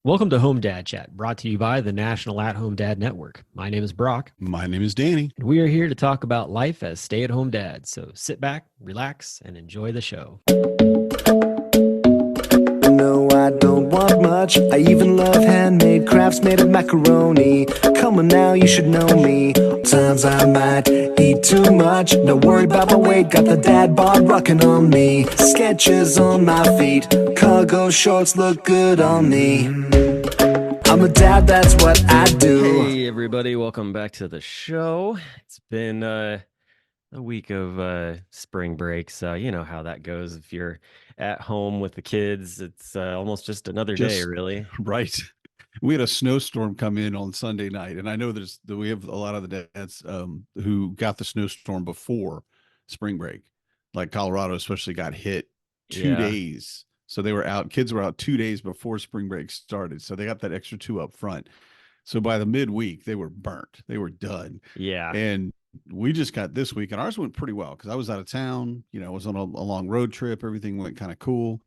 Welcome to Home Dad Chat, brought to you by the National At Home Dad Network. My name is Brock, My name is Danny. and we are here to talk about life as stay at home dads. So sit back, relax, and enjoy the show. No, I don't want much. I even love handmade crafts made of macaroni. Come on now, you should know me. Times I might eat too much. No worry about my weight. Got the dad bod rocking on me. Sketches on my feet. Cargo shorts look good on me. I'm a dad, that's what I do. Hey, everybody, welcome back to the show. It's been a week of spring break, so you know how that goes. If you're at home with the kids, it's almost just another day, Just really. right. We had a snowstorm come in on Sunday night, and I know we have a lot of the dads who got the snowstorm before spring break, like Colorado especially got hit two Yeah. days. So they were out, kids were out 2 days before spring break started. So they got that extra two up front. So by the midweek, they were burnt. They were done. Yeah. And we just got this week, and ours went pretty well because I was out of town. I was on a long road trip. Everything went kind of cool.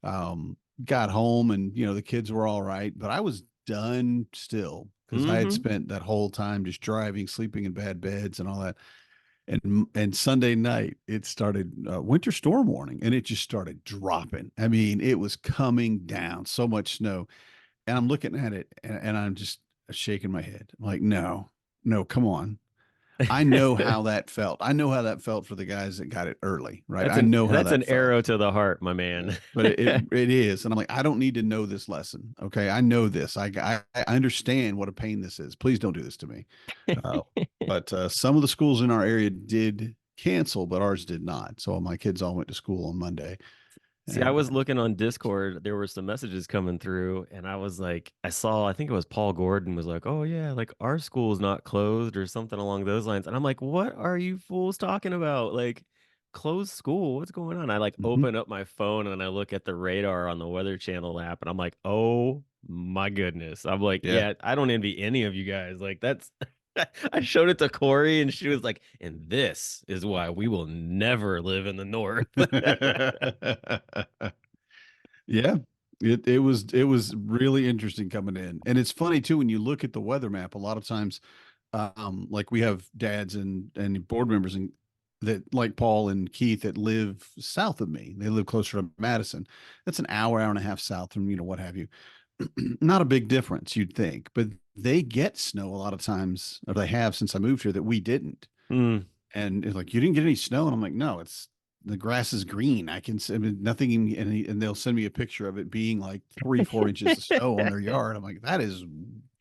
Got home, and the kids were all right, but I was done still because I had spent that whole time just driving, sleeping in bad beds, and all that. And Sunday night it started winter storm warning, and it just started dropping. I mean, it was coming down, so much snow, and I'm looking at it, and I'm just shaking my head. I'm like, no, no, come on. I know how that felt. I know how that felt for the guys that got it early, right? That's I an know how that's that an felt. arrow to the heart, my Yeah. man. But it is, and I'm like, I don't need to know this lesson. Okay, I know this. I understand what a pain this is. Please don't do this to me. Uh, but some of the schools in our area did cancel, but ours did not. So my kids all went to school on Monday, See, I and was looking on Discord, there were some messages coming through, and I was like, I think it was Paul Gordon was like, "Oh yeah, like our school's not closed or something along those lines." And I'm like, "What are you fools talking about? Like closed school? What's going on?" I like mhm. open up my phone and I look at the radar on the Weather Channel app and I'm like, "Oh my goodness." I'm like, Yeah. "Yeah, I don't envy any of you guys. Like that's I showed it to Corey and she was like, "And this is why we will never live in the north." Yeah. It was really interesting coming in. And it's funny too when you look at the weather map, a lot of times like we have dads and board members and that like Paul and Keith that live south of me. They live closer to Madison. That's an hour and a half south from, what have you. Not a big difference, you'd think, but they get snow a lot of times, or they have since I moved here that we didn't. Mm. And it's like, you didn't get any snow. And I'm like, no, it's the grass is green. I mean, nothing, and they'll send me a picture of it being like 3, 4 inches of snow on their yard. I'm like, that is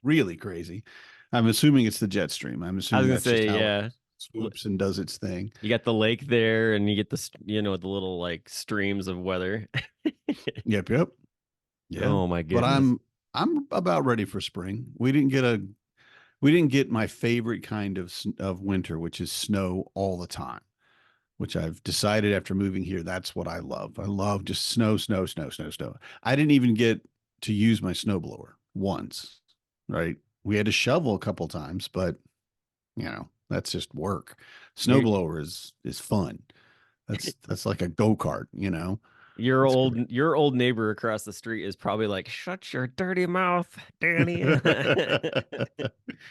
really crazy. I'm assuming it's the jet stream. I'm I was assuming gonna that's just say, how it yeah. swoops and does its thing. You got the lake there, and you get the little like streams of weather. Yep, yep. Yeah. Oh my But goodness. I'm about ready for spring. We didn't get my favorite kind of winter, which is snow all the time, which I've decided after moving here, that's what I love. I love just snow, snow, snow, snow, snow. I didn't even get to use my snowblower once, right? We had to shovel a couple times, but that's just work. Your Snowblower is fun. That's like a go-kart. your It's old great. your old neighbor across the street is probably like, "Shut your dirty mouth, Danny."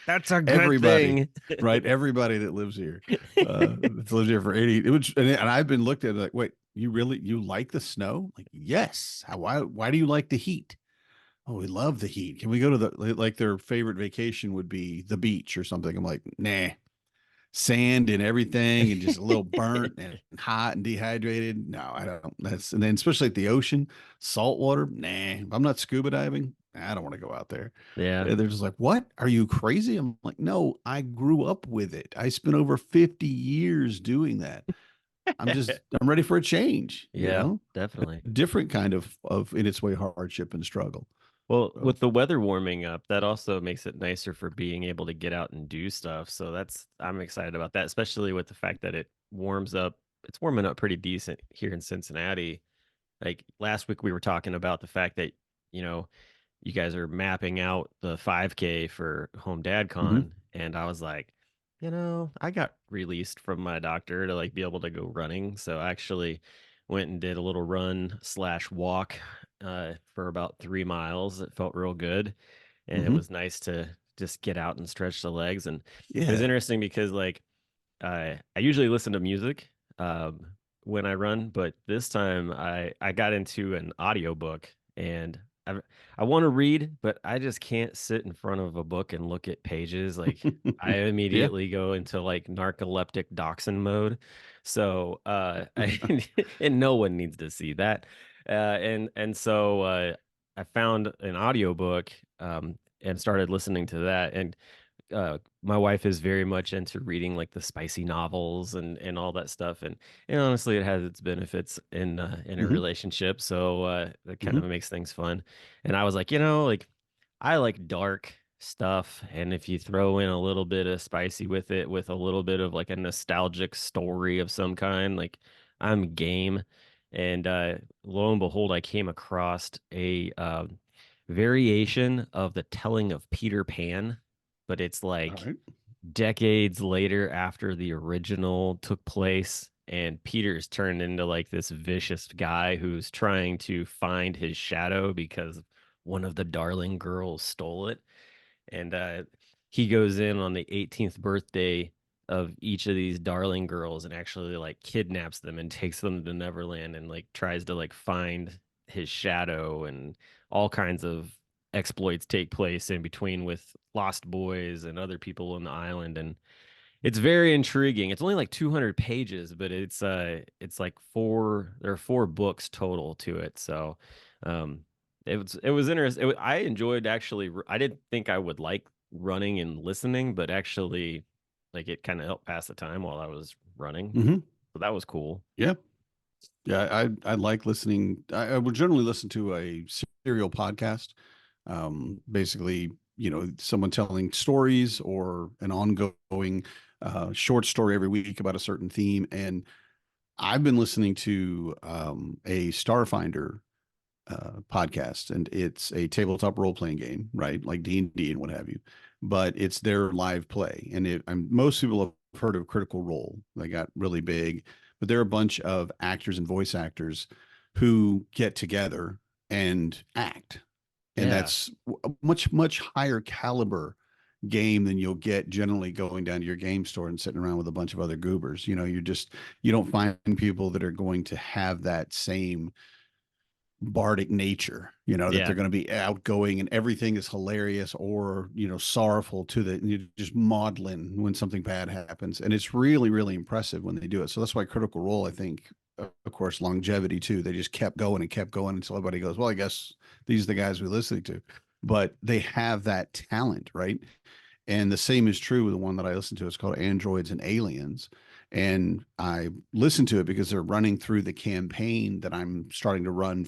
That's a good Everybody, thing. right? Everybody that lives here, that's lived here for 80, and I've been looked at like, wait, you like the snow? Like, yes. Why do you like the heat? Oh, we love the heat. Can we go to like their favorite vacation would be the beach or something? I'm like, nah, sand and everything and just a little burnt and hot and dehydrated. No, I don't. And then especially at the ocean, salt water. Nah, if I'm not scuba diving, I don't want to go out there. Yeah. They're just like, what? Are you crazy? I'm like, no, I grew up with it. I spent over 50 years doing that. I'm ready for a change, Yeah, definitely. different kind of in its way hardship and struggle. Well, So, with the weather warming up, that also makes it nicer for being able to get out and do stuff. So I'm excited about that, especially with the fact that it warms up. It's warming up pretty decent here in Cincinnati. Like last week, we were talking about the fact that, you know, you guys are mapping out the 5K for Home Dad mhm. Con. And I was like, I got released from my doctor to like be able to go running. So I actually went and did a little run slash walk for about 3 miles. It felt real good, and it Hmm. was nice to just get out and stretch the legs. And it was Yeah. interesting because like I usually listen to music um, when I run, but this time I got into an audiobook and I I want to read, but I just can't sit in front of a book and look at pages. Like I Yeah. immediately go into like narcoleptic dachshund mode. So and no one needs to see that. And so I found an audiobook and started listening to that. And my wife is very much into reading like the spicy novels and all that stuff, and honestly, it has its benefits in a Hmm. relationship, so that kind of Hmm. makes things fun. And I was like, like I like dark stuff, and if you throw in a little bit of spicy with it, with a little bit of like a nostalgic story of some kind, like I'm game. And lo and behold, I came across a variation of the telling of Peter Pan, but it's All like right. decades later after the original took place. And Peter's turned into like this vicious guy who's trying to find his shadow because one of the darling girls stole it. And he goes in on the 18th birthday of each of these darling girls and actually like kidnaps them and takes them to Neverland and like tries to like find his shadow, and all kinds of exploits take place in between with lost boys and other people on the island. And it's very intriguing. It's only like 200 pages, but it's like there are four books total to it. So um it was interesting. I enjoyed actually. I didn't think I would like running and listening, but actually like it kind of helped pass the time while I was running. Hmm. So that was cool. Yeah. Yeah. I like listening. I would generally listen to a serial podcast. Basically, someone telling stories or an ongoing short story every week about a certain theme. And I've been listening to a Starfinder podcast, and it's a tabletop role playing game, right? Like D&D and what have you. But it's their live play, and most people have heard of Critical Role. They got really big, but they're a bunch of actors and voice actors who get together and act, and Yeah. that's a much higher caliber game than you'll get generally going down to your game store and sitting around with a bunch of other goobers. You don't find people that are going to have that same bardic nature, that Yeah. they're going to be outgoing and everything is hilarious or, sorrowful to you just maudlin when something bad happens. And it's really, really impressive when they do it. So that's why Critical Role, I think, of course, longevity too. They just kept going and kept going until everybody goes, well, I guess these are the guys we're listening to. But they have that talent, right? And the same is true with the one that I listen to. It's called Androids and Aliens. And I listen to it because they're running through the campaign that I'm starting to run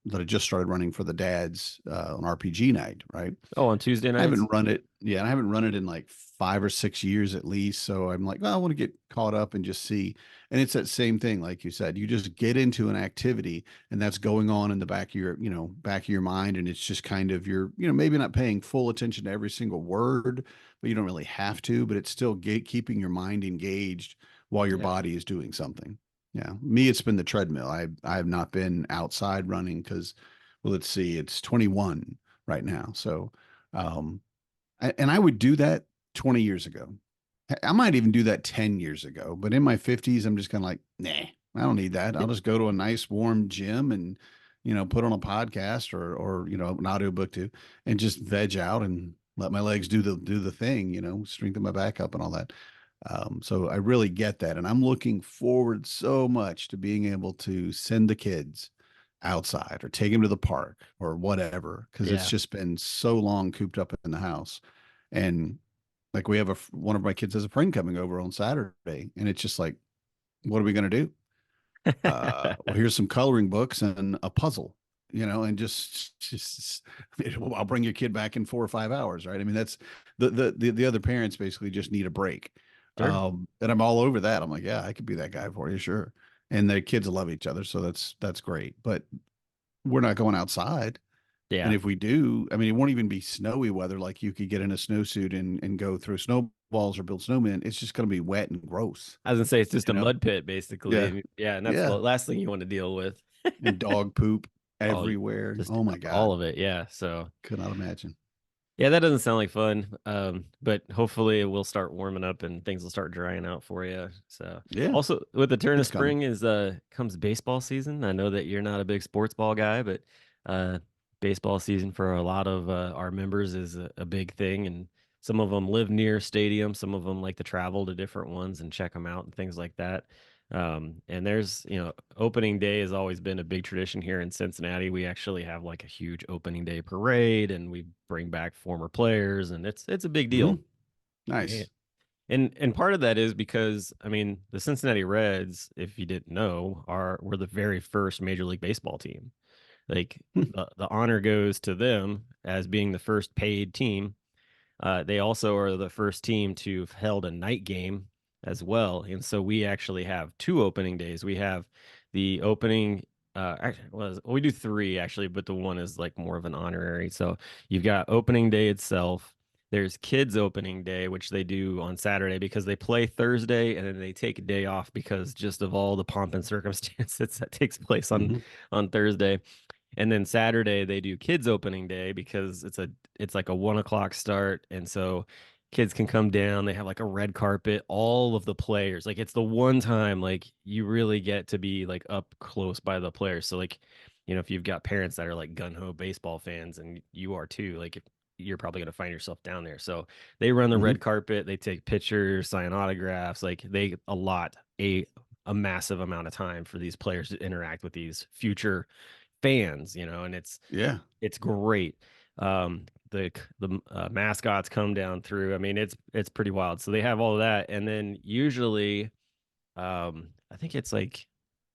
that I just started running for the dads on RPG night, right? Oh, on Tuesday I nights? haven't run it. Yeah, and I haven't run it in like 5 or 6 years at least. So I'm like, well, I want to get caught up and just see. And it's that same thing, like you said. You just get into an activity, and that's going on in the back of your mind, and it's just kind of maybe not paying full attention to every single word, but you don't really have to. But it's still keeping your mind engaged while your Yeah. body is doing something. Yeah, me, it's been the treadmill. I have not been outside running because, well, let's see, it's 21 right now, so. Um, and I would do that 20 years ago. I might even do that 10 years ago, but in my 50s, I'm just kind of like, nah, I don't need that. I'll just go to a nice warm gym and, put on a podcast or, an audiobook too, and just veg out and let my legs do the thing, strengthen my back up and all that. So I really get that. And I'm looking forward so much to being able to send the kids outside or take them to the park or whatever, because it's Yeah. just been so long cooped up in the house. And like we have one of my kids has a friend coming over on Saturday, and it's just like, what are we going to do? Well, here's some coloring books and a puzzle, and just I'll bring your kid back in 4 or 5 hours, right? I mean, that's the other parents basically just need a break. Sure. And I'm all over that. I'm like, yeah, I could be that guy for you, sure. And the kids love each other, so that's great. But we're not going outside. And Yeah. if we do, I mean, it won't even be snowy weather. Like you could get in a snowsuit and go through snowballs or build snowmen. It's just going to be wet and gross, I was gonna say it's just you a know? mud pit Yeah. basically. Yeah, and that's the Yeah. last thing you want to deal with. And dog poop. Oh, everywhere. just Oh my all God. of it. Yeah. So Could not imagine. yeah, that doesn't sound like fun. But hopefully it will start warming up and things will start drying out for you. So Yeah, also with the turn of it's coming. spring is comes baseball season. I know that you're not a big sports ball guy, but uh baseball season for a lot of our members is a big thing, and some of them live near stadiums, some of them like to travel to different ones and check them out and things like that. And there's, opening day has always been a big tradition here in Cincinnati. We actually have like a huge opening day parade and we bring back former players and it's a big Hmm. deal. Yeah. Nice. And part of that is because I mean, the Cincinnati Reds, if you didn't know, were the very first Major League Baseball team. Like Hmm. the honor goes to them as being the first paid team. They also are the first team to have held a night game as well. And so we actually have two opening days. We have the opening, we do three actually, but the one is like more of an honorary. So you've got opening day itself. There's kids opening day, which they do on Saturday because they play Thursday and then they take a day off because just of all the pomp and circumstances that takes place Hmm. on Thursday. And then Saturday they do kids opening day because it's like a 1 o'clock start. And so kids can come down. They have like a red carpet, all of the players. Like it's the one time like you really get to be like up close by the players. So like, if you've got parents that are like gun-ho baseball fans and you are too, like if you're probably going to find yourself down there. So they run the Hmm. red carpet, they take pictures, sign autographs, like they allot a massive amount of time for these players to interact with these future fans, and Yeah. it's great. The mascots come down through. I mean, it's pretty wild. So they have all of that, and then usually, I think it's like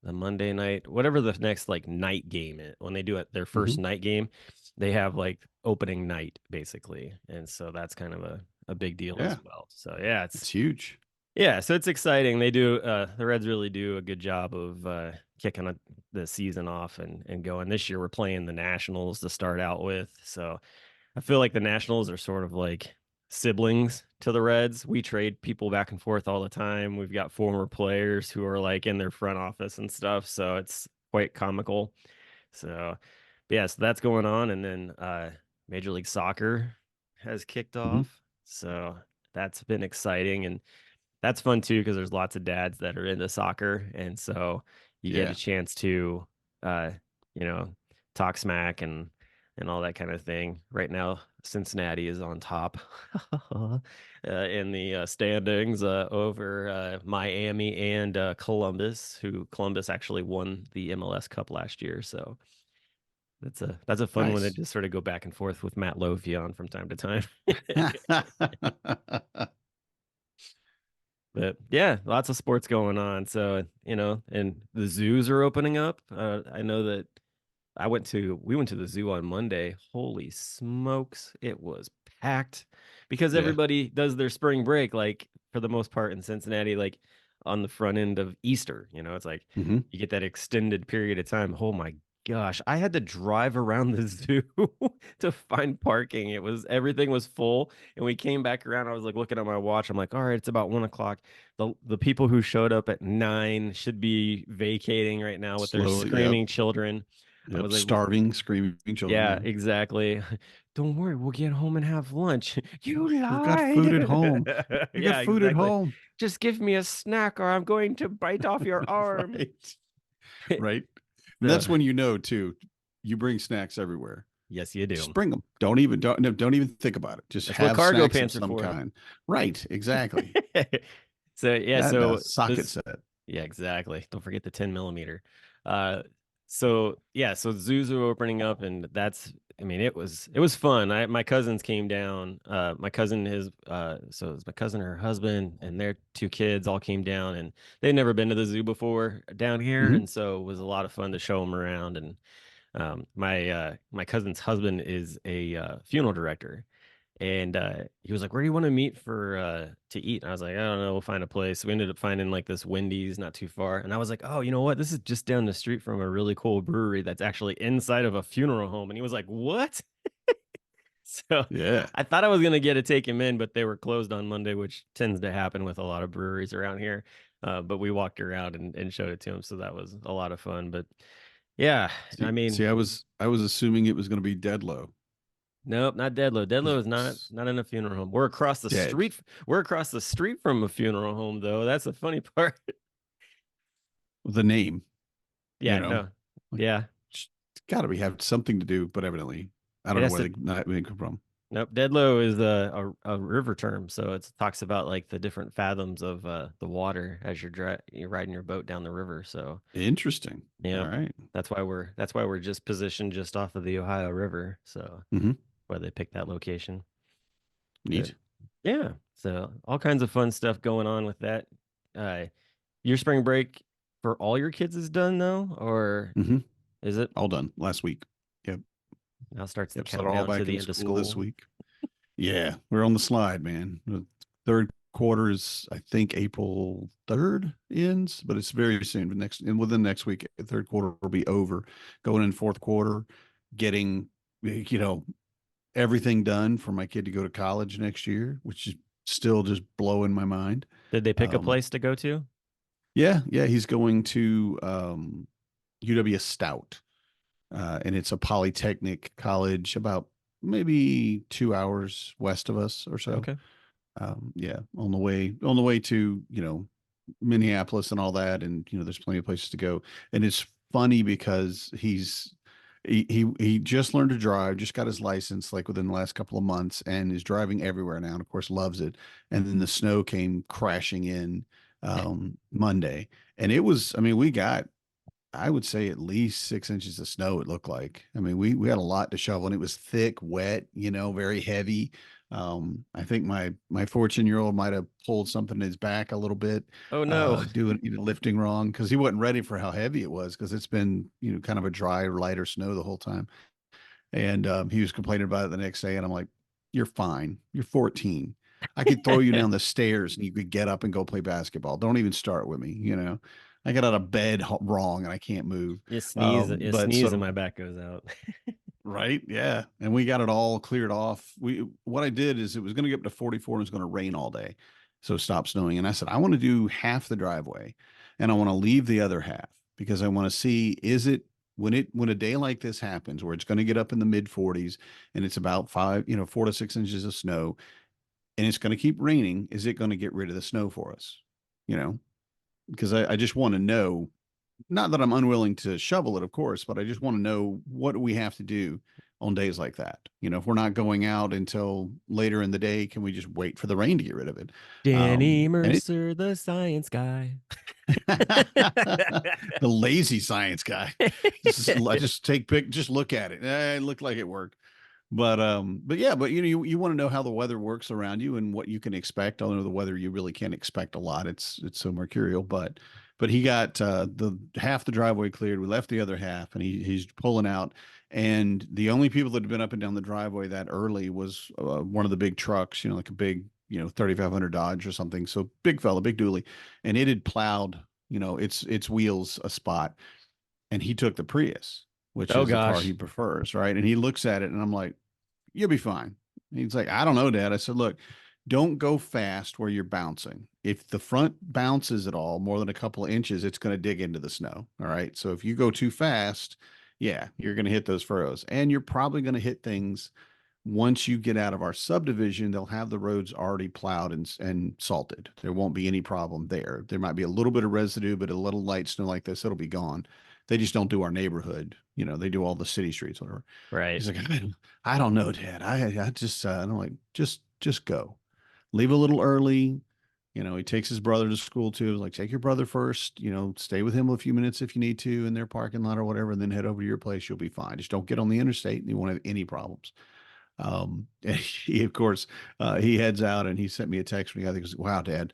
the Monday night, whatever the next like night game is, when they do it their first Hmm. night game, they have like opening night basically, and so that's kind of a big deal as Yeah. well. So yeah, It's huge. so it's exciting. They do the Reds really do a good job of kicking the season off and going. This year we're playing the Nationals to start out with. So I feel like the Nationals are sort of like siblings to the Reds. We trade people back and forth all the time. We've got former players who are like in their front office and stuff, so it's quite comical. So yeah, so that's going on, and then Major League Soccer has kicked Hmm. off. So that's been exciting, and that's fun too because there's lots of dads that are into soccer, and so you get a Yeah. chance to, uh, you know, talk smack and all that kind of thing. Right now, Cincinnati is on top in the standings over Miami and Columbus, who Columbus actually won the MLS Cup last year. So that's a fun one to Nice. just sort of go back and forth with Matt Lofi on from time to time. But yeah, lots of sports going on. So, and the zoos are opening up. I know that we went to the zoo on Monday. Holy smokes, it was packed because Yeah. everybody does their spring break, like for the most part in Cincinnati, like on the front end of Easter. It's like Hmm. you get that extended period of time. Oh my gosh, I had to drive around the zoo to find parking. Everything was full, and we came back around. I was like looking at my watch. I'm like, all right, it's about 1 o'clock. The people who showed up at 9 should be vacating right now with their Slowly. Yep. screaming children. I Yep. was like, Starving, screaming children. yeah, Yeah. exactly. Don't worry, we'll get home and have lunch. You We've got food at lied. home. We got Yeah, food at exactly. home. Just give me a snack or I'm going to bite off your arm. Right. Right. And So, that's when you know too, you bring snacks everywhere. yes, you Just do. bring them. Don't even think about it. Just That's what have cargo snacks of pants are some for. kind. Right. Exactly. So yeah, That so socket this set. yeah, exactly. Don't forget the 10 millimeter. So yeah, so zoos are opening up, and I mean, it was fun. My cousins came down. My cousin, so it was my cousin, her husband, and their two kids all came down, and they'd never been to the zoo before down here, Hmm. and so it was a lot of fun to show them around. And my cousin's husband is a funeral director, and he was like, "Where do you want to meet for to eat?" And I was like, "I don't know. We'll find a place." We ended up finding like this Wendy's not too far, and I was like, "Oh, you know what? This is just down the street from a really cool brewery that's actually inside of a funeral home." And he was like, "What?" So Yeah. I thought I was gonna get to take him in, but they were closed on Monday, which tends to happen with a lot of breweries around here. But we walked around and showed it to him, so that was a lot of fun. But Yeah, I See, mean, I was assuming it was going to be Deadlow. nope, not Deadlow. Deadlow is not in a funeral home. We're across the Dead. street. We're across the street from a funeral home, though. That's the funny part. The name, Yeah, know, no, like yeah, it's got to be have something to do, but evidently, I it don't know has where to. they come from. Nope, Deadlow is a river term, so it talks about like the different fathoms of the water as you're riding your boat down the river. So Interesting. All yeah, right. that's why we're just positioned just off of the Ohio River. So Mm-hmm. why they picked that location. But Neat. yeah, so all kinds of fun stuff going on with that. Uh, your spring break for all your kids is done though, or Mm-hmm. is it? All done last week. Yep. Now starts the Yep. So they're all countdown to back the in end of school this school. week. Yeah, we're on the slide, man. The third quarter is, I think, April 3rd ends, but it's very soon. But within next week, the third quarter will be over. Going in fourth quarter, getting everything done for my kid to go to college next year, which is still just blowing my mind. Did they pick a Um, place to go to? yeah, he's going to UW Stout, and it's a polytechnic college about maybe 2 hours west of us or so. Okay. Yeah, on the way to Minneapolis and all that, and there's plenty of places to go. And it's funny because he just learned to drive, just got his license like within the last couple of months, and is driving everywhere now, and of course loves it. And then the snow came crashing in Monday, and it was, I mean, we got, I would say, at least 6 inches of snow. It looked like. I mean, we had a lot to shovel, and it was thick, wet, very heavy. I think my 14-year-old might have pulled something in his back a little bit, Oh no. doing lifting wrong because he wasn't ready for how heavy it was because it's been kind of a dry, lighter snow the whole time. And he was complaining about it the next day, and I'm like, "You're fine. You're 14. I could throw you down the stairs and you could get up and go play basketball. Don't even start with me. I got out of bed wrong and I can't move. You But sneeze and so my back goes out. right, yeah, and we got it all cleared off. What I did is it was going to get up to 44 and it was going to rain all day, so it stopped snowing. And I said I want to do half the driveway, and I want to leave the other half because I want to see, is it when a day like this happens where it's going to get up in the mid 40s and it's about 4 to 6 inches of snow, and it's going to keep raining, is it going to get rid of the snow for us? You know, because I just want to know, not that I'm unwilling to shovel it, of course, but I just want to know what do we have to do on days like that. If we're not going out until later in the day, can we just wait for the rain to get rid of it? Danny And it Mercer, the science guy. the lazy science guy. I just just look at it. It looked like it worked. But yeah, but you want to know how the weather works around you and what you can expect. Although the weather you really can't expect a lot. It's so mercurial. But he got the half the driveway cleared. We left the other half, and he's pulling out. And the only people that had been up and down the driveway that early was one of the big trucks, like a big 3,500 Dodge or something. So big fella, big dually, and it had plowed its wheels a spot, and he took the Prius, which Oh is the car he gosh. prefers, right? And he looks at it, and I'm like, "You'll be fine." He's like, "I don't know, Dad." I said, "Look, don't go fast where you're bouncing. If the front bounces at all more than a couple of inches, it's going to dig into the snow. All right. So if you go too fast, yeah, you're going to hit those furrows, and you're probably going to hit things. Once you get out of our subdivision, they'll have the roads already plowed and salted. There won't be any problem there. There might be a little bit of residue, but a little light snow like this, it'll be gone. They just don't do our neighborhood. They do all the city streets, whatever." Right. He's like, I don't know, Dad. I just, I'm like, just go. Leave a little early. He takes his brother to school too. Like, take your brother first, stay with him a few minutes if you need to in their parking lot or whatever, and then head over to your place. You'll be fine. Just don't get on the interstate and you won't have any problems. And he, of course, he heads out and he sent me a text when he got there. He goes, "Wow, Dad,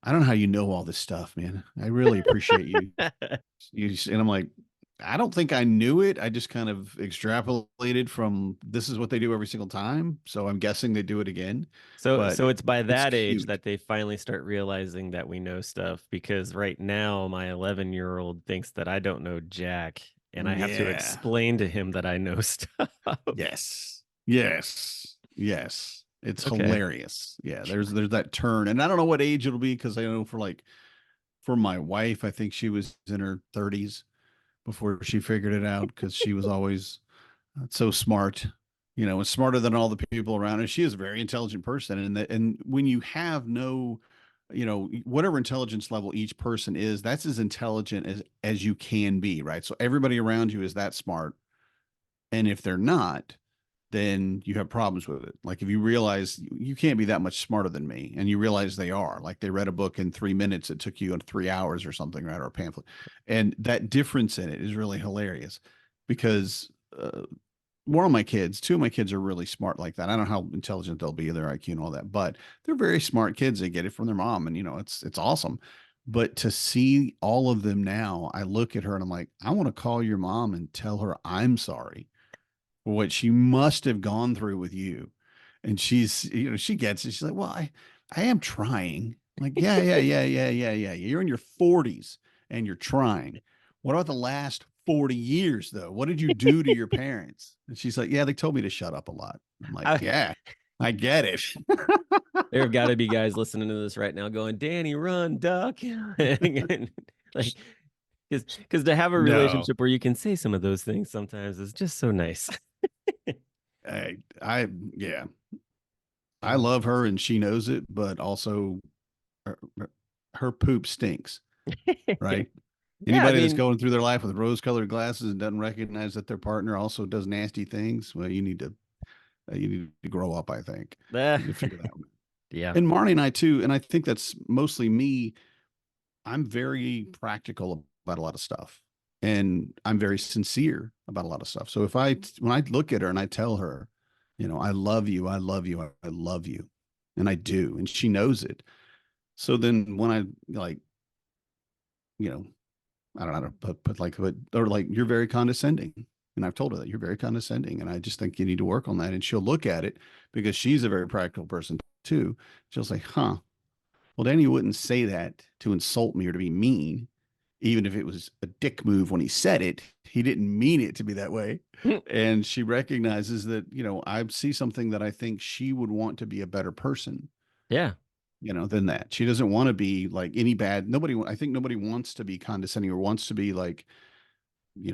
I don't know how you know all this stuff, man. I really appreciate you." And I'm like, I don't think I knew it. I just kind of extrapolated from this is what they do every single time. So I'm guessing they do it again, So but so it's by it's that age cute. that they finally start realizing that we know stuff because right now my 11-year-old thinks that I don't know jack and I have to Yeah. explain to him that I know stuff. Yes. Yes. Yes. It's Okay. hilarious. Yeah. There's that turn. And I don't know what age it'll be because I know for my wife, I think she was in her 30s. before she figured it out because she was always so smart, and smarter than all the people around her. She is a very intelligent person. And when you have no, whatever intelligence level each person is, that's as intelligent as you can be, right? So everybody around you is that smart. And if they're not, then you have problems with it. Like if you realize you can't be that much smarter than me, and you realize they are, like they read a book in 3 minutes, it took you 3 hours or something, right? Or a pamphlet. And that difference in it is really hilarious because one of my kids, two of my kids are really smart like that. I don't know how intelligent they'll be, their IQ and all that, but they're very smart kids. They get it from their mom, and it's awesome. But to see all of them now, I look at her and I'm like, I want to call your mom and tell her I'm sorry for what she must have gone through with you. And she gets it. She's like, well, I am trying. I'm like, yeah, yeah, yeah, yeah, yeah, yeah. You're in your 40s and you're trying. What about the last 40 years though? What did you do to your parents? And she's like, yeah, they told me to shut up a lot. I'm like, I, yeah, I get it. there have got to be guys listening to this right now going, Danny, run, duck. Like, because to have a No, relationship where you can say some of those things sometimes is just so nice. yeah, I Oh. love her and she knows it, but also her, her poop stinks, right? Yeah, I Anybody that's mean, going through their life with rose-colored glasses and doesn't recognize that their partner also does nasty things, well, you need to grow up. I think uh, you need to figure that out. yeah, And Marnie and I too, and I think that's mostly me. I'm very practical about a lot of stuff, and I'm very sincere about a lot of stuff. So when I look at her and I tell her, I love you, I love you, I love you, and I do, and she knows it. So then when I like, you know, I don't know how to or like, you're very condescending. And I've told her that you're very condescending. And I just think you need to work on that. And she'll look at it because she's a very practical person too. She'll say, huh, well, Danny wouldn't say that to insult me or to be mean, even if it was a dick move when he said it. He didn't mean it to be that way. And she recognizes that, I see something that I think she would want to be a better person, yeah, than that. She doesn't want to be like any bad. I think nobody wants to be condescending or wants to be like, I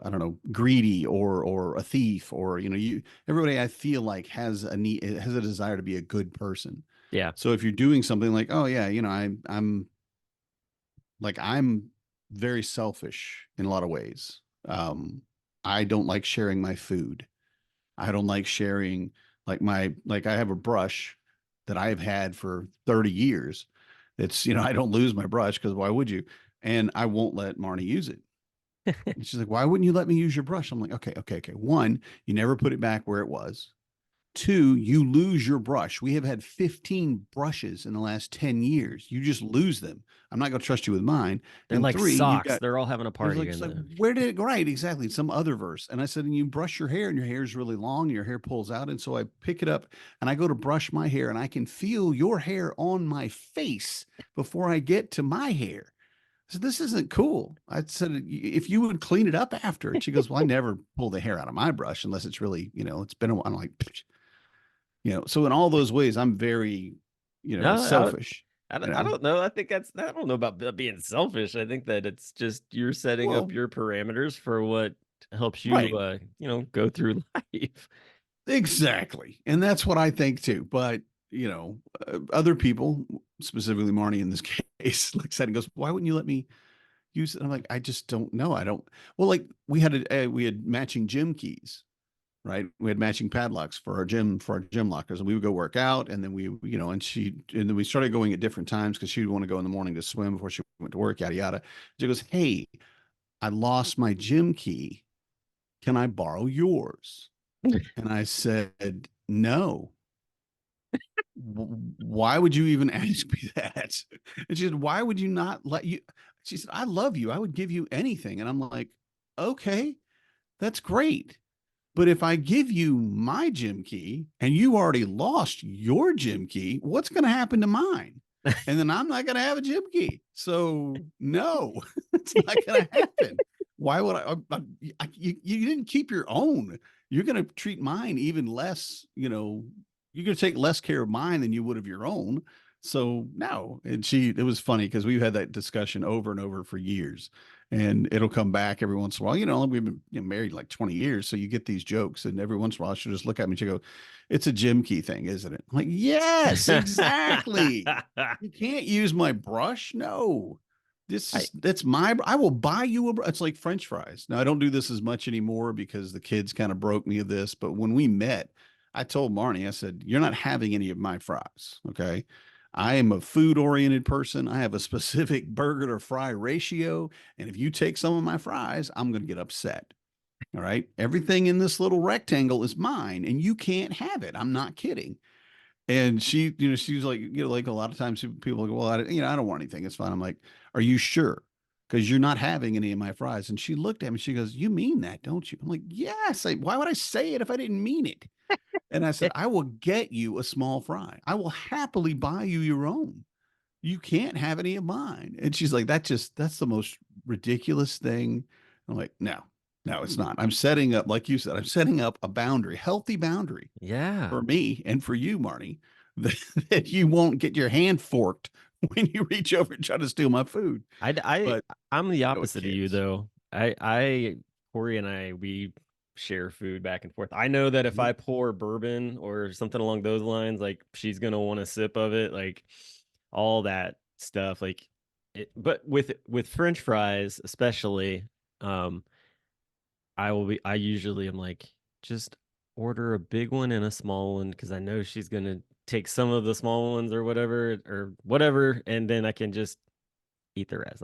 don't know, greedy or a thief or, everybody I feel like has a desire to be a good person. yeah, So if you're doing something like, oh yeah, I'm very selfish in a lot of ways. I don't like sharing my food. I don't like sharing like I have a brush that I've had for 30 years. It's, I don't lose my brush because why would you? And I won't let Marnie use it. And she's like, why wouldn't you let me use your brush? I'm like, okay, okay, okay. One, you never put it back where it was. Two, you lose your brush. We have had 15 brushes in the last 10 years. You just lose them. I'm not going to trust you with mine. they're And like three, you socks. got, They're all having a it was party like, in it's like, there. where did it go? Right, exactly. Some other verse. And I said, and you brush your hair and your hair is really long and your hair pulls out. And so I pick it up and I go to brush my hair and I can feel your hair on my face before I get to my hair. I said, this isn't cool. I said, if you would clean it up after. And she goes, well, I never pull the hair out of my brush unless it's really, it's been a while. I'm like, so in all those ways, I'm very, No, selfish, I don't know. I don't know about being selfish. I think that it's just you're setting up well, your parameters for what helps you, right. go through life. Exactly. And that's what I think too. But, other people, specifically Marnie in this case, like said, and goes, why wouldn't you let me use it? I'm like, I just don't know. I don't. Well, like we had matching gym keys, right? We had matching padlocks for our gym lockers, and we would go work out, and then and then we started going at different times because she'd want to go in the morning to swim before she went to work, yada yada. She goes, "Hey, I lost my gym key. Can I borrow yours?" And I said, "No. Why would you even ask me that?" And she said, "Why would you not let you?" She said, "I love you. I would give you anything." And I'm like, "Okay, that's great. But if I give you my gym key and you already lost your gym key, what's going to happen to mine? And then I'm not going to have a gym key. So no, it's not going to happen. Why would you didn't keep your own. You're going to treat mine even less, you're going to take less care of mine than you would of your own. So no. And it was funny because we've had that discussion over and over for years. And it'll come back every once in a while. We've been married like 20 years, so you get these jokes, and every once in a while she'll just look at me and she'll go, "It's a Jim Key thing, isn't it?" I'm like, "Yes, exactly. You can't use my brush. No, I that's my. I will buy you a. It's like French fries. Now I don't do this as much anymore because the kids kind of broke me of this. But when we met, I told Marnie, I said, "You're not having any of my fries, okay?" I am a food oriented person. I have a specific burger to fry ratio. And if you take some of my fries, I'm going to get upset. All right. Everything in this little rectangle is mine and you can't have it. I'm not kidding. And she's like, like a lot of times people go, well, I don't want anything. It's fine. I'm like, are you sure? Because you're not having any of my fries. And she looked at me. She goes, you mean that, don't you? I'm like, yes. Why would I say it if I didn't mean it? And I said, I will get you a small fry. I will happily buy you your own. You can't have any of mine. And she's like, that's the most ridiculous thing. I'm like, no, no, it's not. I'm setting up, like you said, I'm setting up a boundary, healthy boundary yeah. for me and for you, Marty, that you won't get your hand forked when you reach over and try to steal my food. I I But I'm the with opposite of you kids. though. Corey and I we share food back and forth. I know that if Mhm. I pour bourbon or something along those lines, like she's gonna want a sip of it, like all that stuff. Like but with French fries, especially, um, I usually am like, just order a big one and a small one because I know she's gonna take some of the small ones or whatever, and then I can just eat the rest.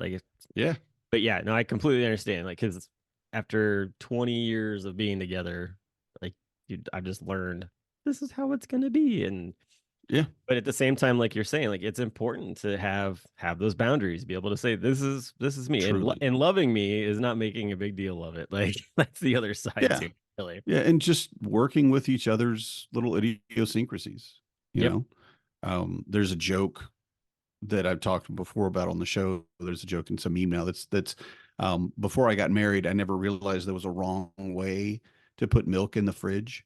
Yeah, But yeah, no, I completely understand. Like, because after 20 years of being together, like, I've just learned this is how it's gonna be. And yeah, but at the same time, like you're saying, like it's important to have those boundaries, be able to say this is me, and truly. loving me is not making a big deal of it. Like that's the other side Yeah. too, really. Yeah. And just working with each other's little idiosyncrasies, you Yep. know. There's a joke that I've talked before about on the show. There's a joke and some meme now that's before I got married, I never realized there was a wrong way to put milk in the fridge,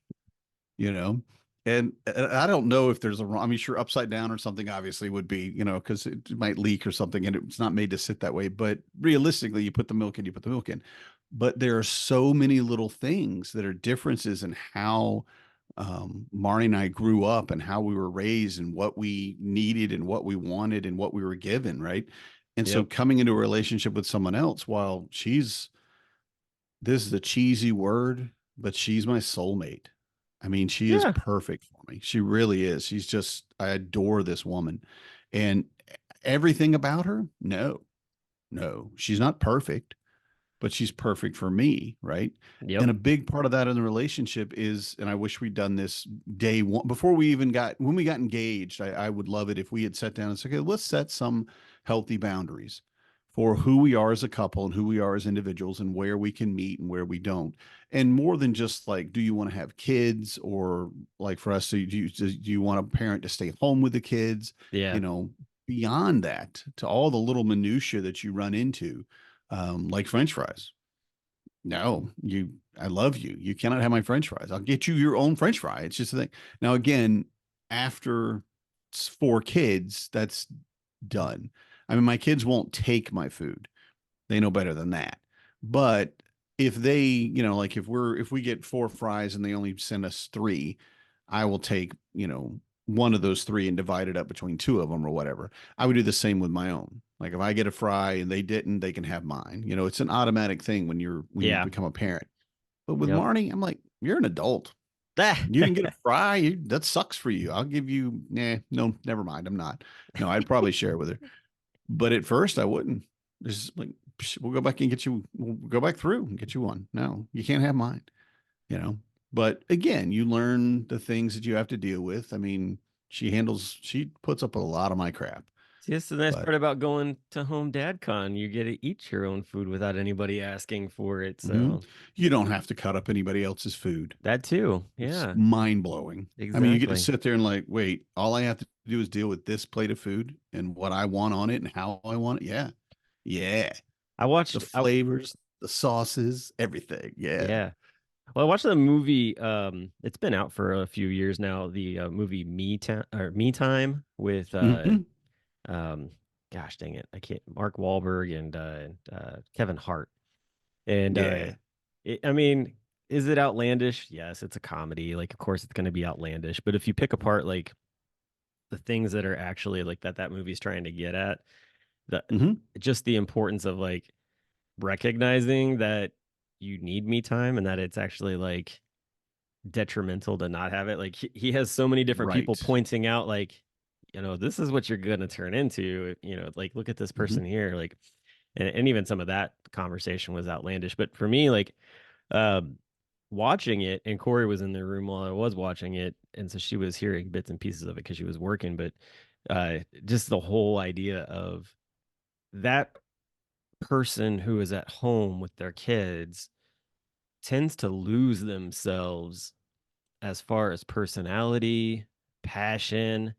you know. And I don't know if there's a wrong, I mean, sure, upside down or something obviously would be, because it might leak or something and it's not made to sit that way. But realistically, you put the milk in, you put the milk in. But there are so many little things that are differences in how Marnie and I grew up and how we were raised and what we needed and what we wanted and what we were given, right? And so Yep. coming into a relationship with someone else, while this is a cheesy word, but she's my soulmate. I mean, she is Yeah. perfect for me. She really is. I adore this woman. And everything about her, no, no, she's not perfect, but she's perfect for me, right? And Yep. a big part of that in the relationship is, and I wish we'd done this day one before we even when we got engaged. I would love it if we had sat down and said, okay, let's set some healthy boundaries for who we are as a couple and who we are as individuals and where we can meet and where we don't. And more than just like, do you want to have kids or like for us, do you want a parent to stay home with the kids? You Yeah. know, beyond that, to all the little minutia that you run into, like French fries. No, I love you. You cannot have my French fries. I'll get you your own French fry. It's just a thing. Now, again, after 4 kids, that's done. I mean, my kids won't take my food. They know better than that. But if they, like if we get 4 fries and they only send us three, I will take, one of those three and divide it up between two of them or whatever. I would do the same with my own. Like if I get a fry and they didn't, they can have mine. It's an automatic thing when you Yeah. become a parent. But with Yep. Marnie, I'm like, you're an adult. You can get a fry. That sucks for you. I'll give you, no, never mind. I'm not. No, I'd probably share with her. But at first, I wouldn't. Just like, we'll go back and get you, we'll go back through and get you one. No, you can't have mine, you know. But again, you learn the things that you have to deal with. I mean, she puts up a lot of my crap. See, that's the nice But part about going to home dad con. You get to eat your own food without anybody asking for it. mhm, So you don't have to cut up anybody else's food. that too. It's Yeah, mind blowing. I mean, you get to exactly. sit there and like, wait, all I have to do is deal with this plate of food and what I want on it and how I want it. Yeah. Yeah. I The watched I flavors, the sauces, everything. Yeah. Yeah. Well, I watched the movie. It's been out for a few years now. The movie Me Time with Hmm. um gosh dang it, I can't. Mark Wahlberg and Kevin Hart. And Yeah. I mean, is it outlandish? Yes, it's a comedy. Like, of course, it's going to be outlandish. But if you pick apart like the things that are actually like that movie's trying to get at, the Hmm. just the importance of like recognizing that you need me time and that it's actually like detrimental to not have it. Like he has so many different people Right. pointing out like, this is what you're gonna turn into. Like look at this Hmm. person here. Like, and even some of that conversation was outlandish. But for me, like, um, watching it, and Corey was in the room while I was watching it, and so she was hearing bits and pieces of it because she was working. But just the whole idea of that person who is at home with their kids tends to lose themselves as far as personality, passion,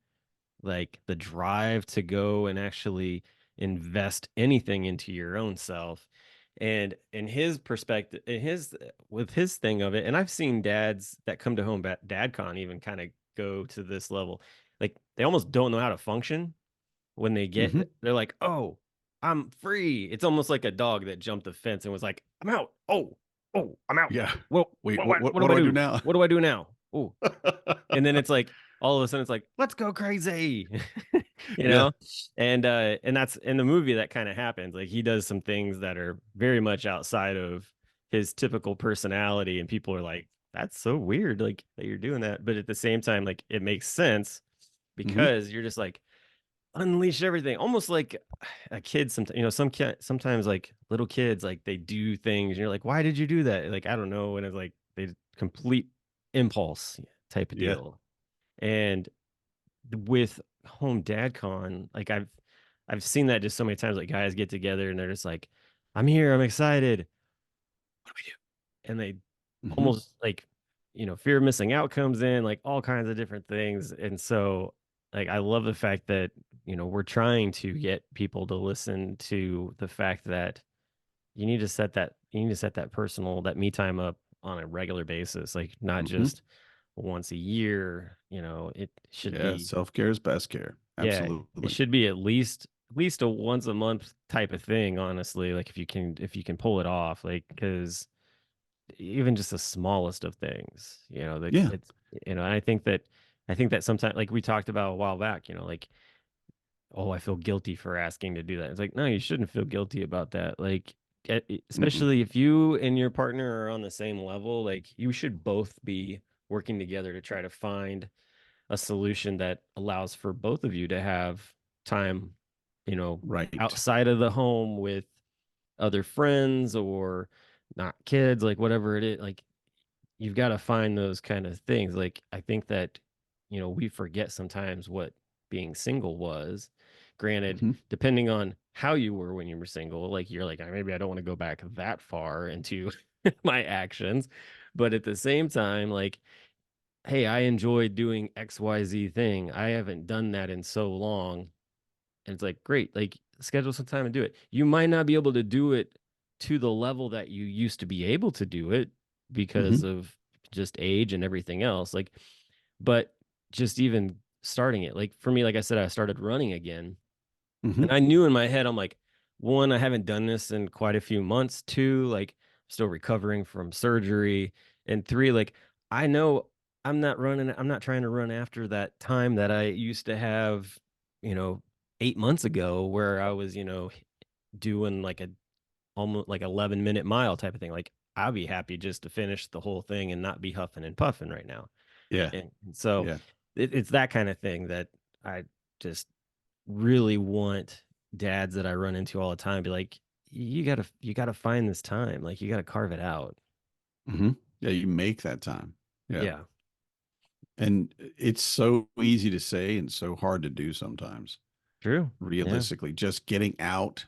like the drive to go and actually invest anything into your own self. And in his perspective, in his with his thing of it, and I've seen dads that come to home dad con even kind of go to this level. Like they almost don't know how to function when Hmm. they're like, "Oh, I'm free." It's almost like a dog that jumped the fence and was like, "I'm out. Oh, I'm out. Yeah. Well, Wait, what what do I do I do do? now? What do I do now? Oh." And then it's like all of a sudden it's like, "Let's go crazy." you Yeah. know? And that's in the movie that kind of happens. Like he does some things that are very much outside of his typical personality and people are like, "That's so weird like that you're doing that." But at the same time like it makes sense Hmm. because you're just like unleash everything almost like a kid sometimes sometimes like little kids like they do things and you're like why did you do that like I don't know and it's like they complete impulse type of Yeah. deal and with home dad con like I've seen that just so many times like guys get together and they're just like I'm here I'm excited what do we do and they Hmm. almost like fear of missing out comes in like all kinds of different things and so like I love the fact that we're trying to get people to listen to the fact that you need to set that personal that me time up on a regular basis like not Hmm. just once a year it should Yeah. be Self care is best care. yeah it Absolutely. should be at least a once a month type of thing honestly like if you can pull it off like because even just the smallest of things, that Yeah. it's, and I think that sometimes, like we talked about a while back, like, oh, I feel guilty for asking to do that. It's like, no, you shouldn't feel guilty about that. Like, Mm-mm. especially if you and your partner are on the same level, like you should both be working together to try to find a solution that allows for both of you to have time, Right. outside of the home with other friends or not kids, like whatever it is, like you've got to find those kind of things. Like I think that we forget sometimes what being single was. Granted, Hmm. depending on how you were when you were single, like you're like maybe I don't want to go back that far into my actions, but at the same time, like hey, I enjoy doing XYZ thing. I haven't done that in so long. And it's like, great, like schedule some time and do it. You might not be able to do it to the level that you used to be able to do it because Hmm. of just age and everything else. Like, but just even starting it, like for me, like I said, I started running again. And Hmm. I knew in my head, I'm like, one, I haven't done this in quite a few months. Two, like, still recovering from surgery. And three, like, I know I'm not trying to run after that time that I used to have, you know, 8 months ago where I was, doing like a almost like 11-minute mile type of thing. Like, I'll be happy just to finish the whole thing and not be huffing and puffing right now. Yeah. And so Yeah. it's that kind of thing that I just really want dads that I run into all the time be like, you gotta find this time. Like you gotta carve it out. Hmm. Yeah. You make that time. Yeah. Yeah. And it's so easy to say and so hard to do sometimes. True. Yeah. Realistically, just getting out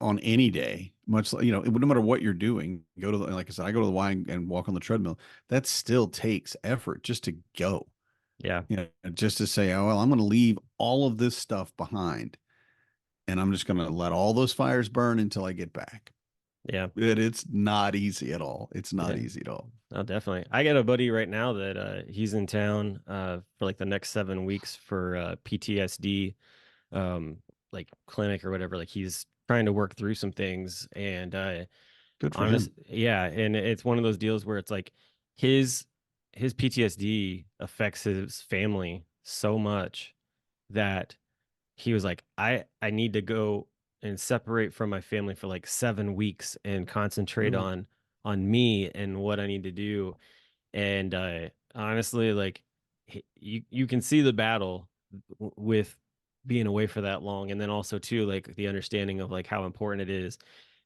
on any day, much like, no matter what you're doing, go to like I said, I go to the Y and walk on the treadmill. That still takes effort just to go, Yeah. just to say, oh, well, I'm going to leave all of this stuff behind and I'm just going to let all those fires burn until I get back. Yeah. It's not easy at all. It's not Yeah. easy at all. Oh, definitely. I got a buddy right now that he's in town for like the next 7 weeks for PTSD. Um like clinic or whatever. Like he's trying to work through some things, and Good for honest, him. yeah, and it's one of those deals where it's like his his PTSD affects his family so much that he was like, I need to go and separate from my family for like 7 weeks and concentrate Really? on me and what I need to do. And honestly, like you can see the battle with being away for that long, and then also too like the understanding of like how important it is.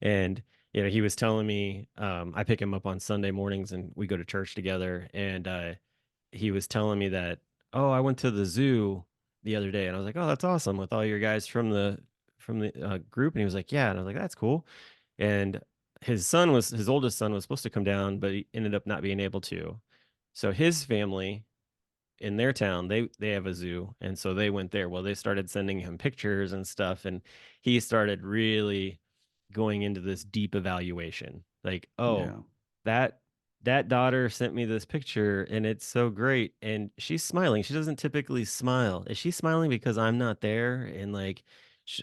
And he was telling me, I pick him up on Sunday mornings and we go to church together, and he was telling me that, oh, I went to the zoo the other day, and I was like, oh, that's awesome, with all your guys from the group. And he was like, yeah. And I was like, that's cool. And his oldest son was supposed to come down, but he ended up not being able to. So his family in their town, they have a zoo, and so they went there. Well, they started sending him pictures and stuff, and he started really going into this deep evaluation. Like, oh, Yeah. that that daughter sent me this picture and it's so great, and she's smiling. She doesn't typically smile. Is she smiling because I'm not there? And like,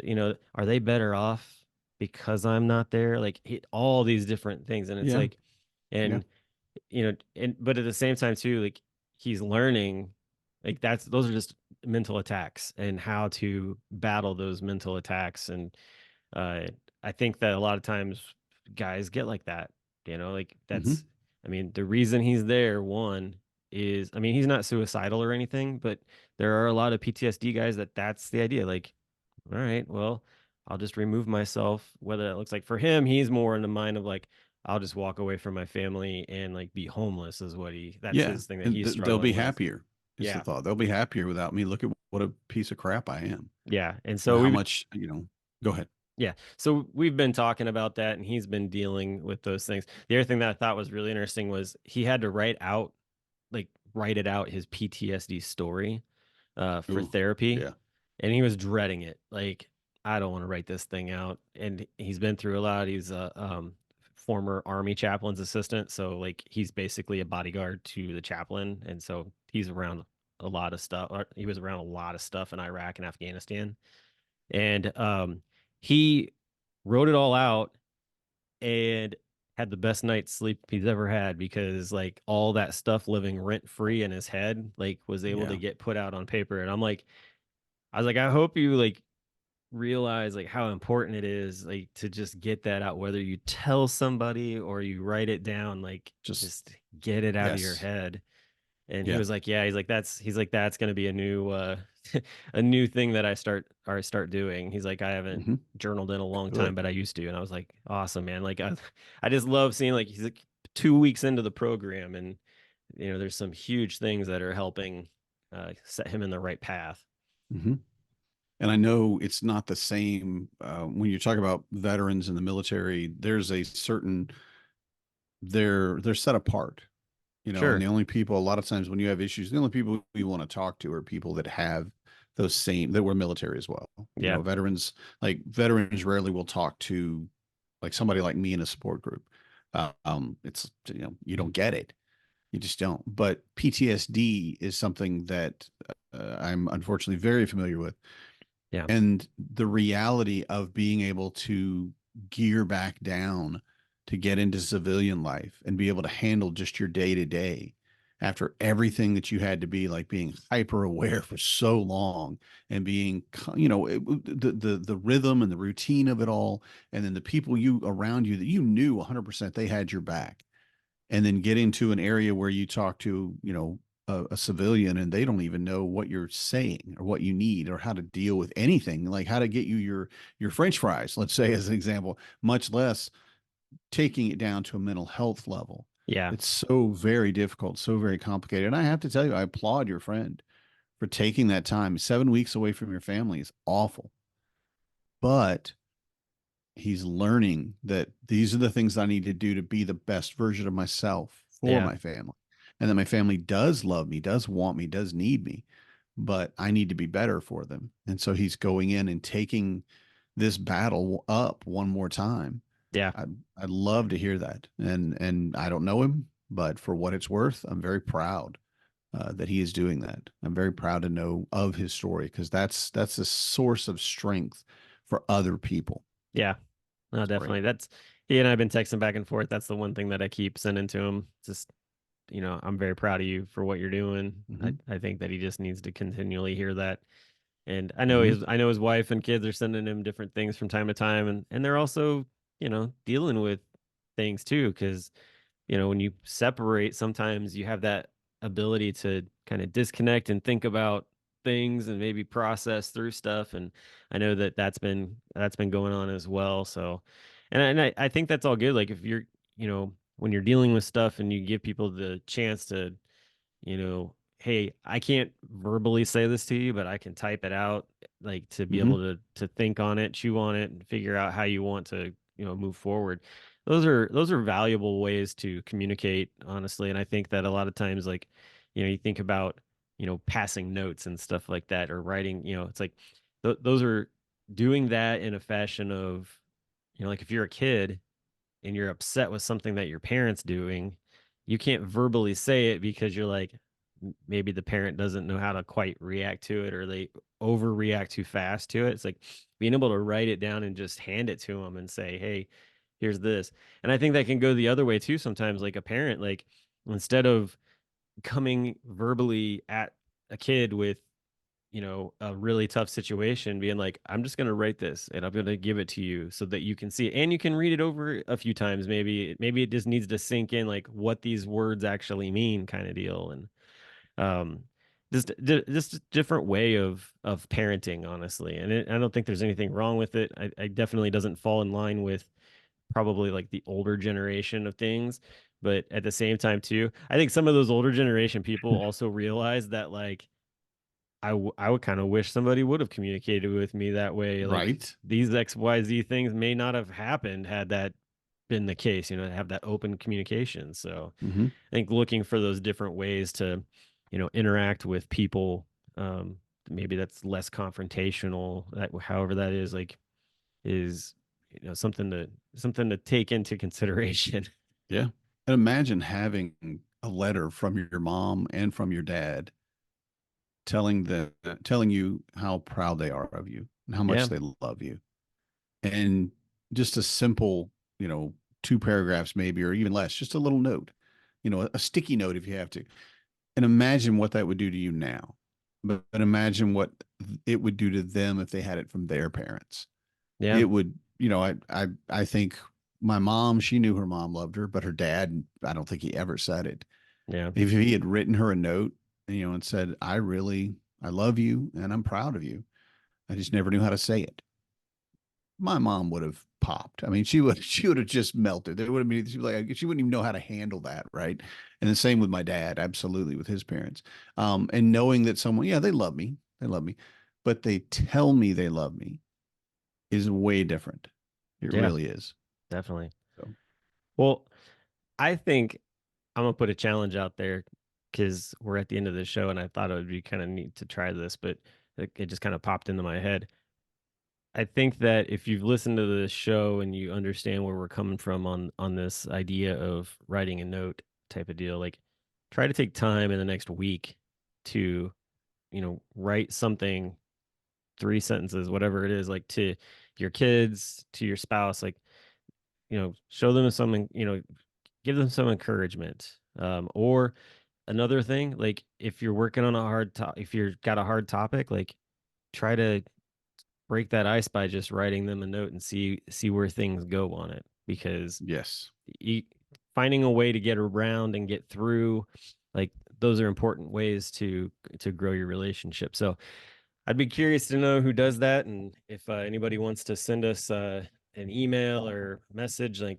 are they better off because I'm not there? Like all these different things, and it's Yeah. like, Yeah. and and but at the same time too, like he's learning, like those are just mental attacks and how to battle those mental attacks. And uh I think that a lot of times guys get like that, like Hmm. I mean, the reason he's there, one, is, I mean, he's not suicidal or anything, but there are a lot of PTSD guys that's the idea. Like, all right, well, I'll just remove myself. Whether that looks like, for him, he's more in the mind of like, I'll just walk away from my family and like be homeless, is that's Yeah. his thing that And he's they'll be struggling with. happier, is the Yeah. thought. They'll be happier without me. Look at what a piece of crap I am. Yeah. And And so how we much, go ahead. Yeah. So we've been talking about that, and he's been dealing with those things. The other thing that I thought was really interesting was he had to write it out, his PTSD story, for Ooh, therapy. yeah. And he was dreading it. Like, I don't want to write this thing out. And he's been through a lot. He's a former army chaplain's assistant. So like he's basically a bodyguard to the chaplain. And so he's around a lot of stuff. He was around a lot of stuff in Iraq and Afghanistan. And he wrote it all out and had the best night's sleep he's ever had, because like all that stuff living rent free in his head like was able to Yeah. get put out on paper. And I was like, I hope you like realize like how important it is like to just get that out, whether you tell somebody or you write it down, like Just, just get it out of your yes. head. And he Yeah. was like, yeah, he's like, that's going to be a new a new thing that I start doing. He's like, I haven't Hmm. journaled in a long time, Good. but I used to. And I was like, awesome, man. Like I just love seeing, like, he's like 2 weeks into the program, and there's some huge things that are helping set him in the right path. Hmm. And I know it's not the same when you talk about veterans in the military. There's a certain they're set apart, and Sure. the only people a lot of times when you have issues, the only people you want to talk to are people that have those same that were military as well. Yeah. Veterans rarely will talk to like somebody like me in a support group. It's you don't get it. You just don't. But PTSD is something that I'm unfortunately very familiar with, Yeah. and the reality of being able to gear back down to get into civilian life and be able to handle just your day to day after everything that you had to be, like being hyper aware for so long and being the rhythm and the routine of it all, and then the people you around you that you knew 100% they had your back, and then get into an area where you talk to a civilian and they don't even know what you're saying or what you need or how to deal with anything, like how to get you your french fries, let's say, as an example, much less taking it down to a mental health level. Yeah. It's so very difficult, so very complicated. And I have to tell you, I applaud your friend for taking that time. 7 weeks away from your family is awful, but he's learning that these are the things I need to do to be the best version of myself for Yeah. my family. And that my family does love me, does want me, does need me, but I need to be better for them. And so he's going in and taking this battle up one more time. Yeah. I'd love to hear that. And I don't know him, but for what it's worth, I'm very proud that he is doing that. I'm very proud to know of his story because that's a source of strength for other people. Yeah. No, It's great. definitely. That's he and I've been texting back and forth. That's the one thing that I keep sending to him. Just, I'm very proud of you for what you're doing. Hmm. I think that he just needs to continually hear that. And Hmm. I know his wife and kids are sending him different things from time to time, and they're also, dealing with things too, because when you separate, sometimes you have that ability to kind of disconnect and think about things and maybe process through stuff. And I know that that's been going on as well. So, I think that's all good. Like if you're, when you're dealing with stuff and you give people the chance to, hey, I can't verbally say this to you, but I can type it out, like to be able Hmm. to think on it, chew on it, and figure out how you want to, move forward. Those are valuable ways to communicate, honestly. And I think that a lot of times, like, you think about, passing notes and stuff like that, or writing, it's like those are doing that in a fashion of, like if you're a kid and you're upset with something that your parent's doing, you can't verbally say it because you're like, maybe the parent doesn't know how to quite react to it, or they overreact too fast to it. It's like being able to write it down and just hand it to them and say, "Hey, here's this." And I think that can go the other way too sometimes, like a parent, like instead of coming verbally at a kid with, a really tough situation, being like, I'm just going to write this and I'm going to give it to you so that you can see it and you can read it over a few times. Maybe it just needs to sink in, like what these words actually mean, kind of deal. And, um, just a different way of parenting, honestly. And I don't think there's anything wrong with it. I definitely doesn't fall in line with probably like the older generation of things. But at the same time, too, I think some of those older generation people also realize that, like, I would kind of wish somebody would have communicated with me that way. Like Right. these XYZ things may not have happened had that been the case, have that open communication. So Hmm. I think looking for those different ways to, interact with people, um, maybe that's less confrontational, that however that is, like, is, something to take into consideration. Yeah. And imagine having a letter from your mom and from your dad telling you how proud they are of you and how Yeah. much they love you. And just a simple, you know, two paragraphs maybe, or even less, just a little note, a sticky note if you have to. And imagine what that would do to you now. But imagine what it would do to them if they had it from their parents. Yeah. It would, I think my mom, she knew her mom loved her, but her dad, I don't think he ever said it. Yeah. If he had written her a note, and said, I love you and I'm proud of you. I just never knew how to say it. My mom would have popped. I mean, she would have just melted. There would have been, she was like, she wouldn't even know how to handle that, right? And the same with my dad, absolutely, with his parents. And knowing that someone, yeah, they love me, but they tell me they love me is way different. It Yeah. really is. Definitely. So, Well, I think I'm gonna put a challenge out there because we're at the end of the show, and I thought it would be kind of neat to try this, but it just kind of popped into my head. I think that if you've listened to this show and you understand where we're coming from on this idea of writing a note type of deal, like try to take time in the next week to, write something, 3 sentences, whatever it is, like to your kids, to your spouse, like, show them something, give them some encouragement. Or another thing, like if you're working on if you've got a hard topic, like try to break that ice by just writing them a note and see where things go on it, because yes, you, finding a way to get around and get through, like those are important ways to grow your relationship. So I'd be curious to know who does that, and if anybody wants to send us an email or message, like,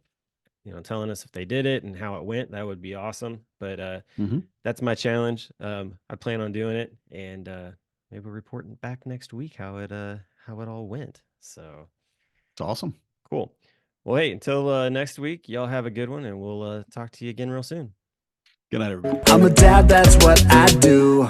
telling us if they did it and how it went, that would be awesome. But hmm, that's my challenge. I plan on doing it, and maybe reporting back next week how it all went. So it's awesome. cool. Well, hey, until next week, y'all have a good one, and we'll talk to you again real soon. Good night, everybody. I'm a dad, that's what I do.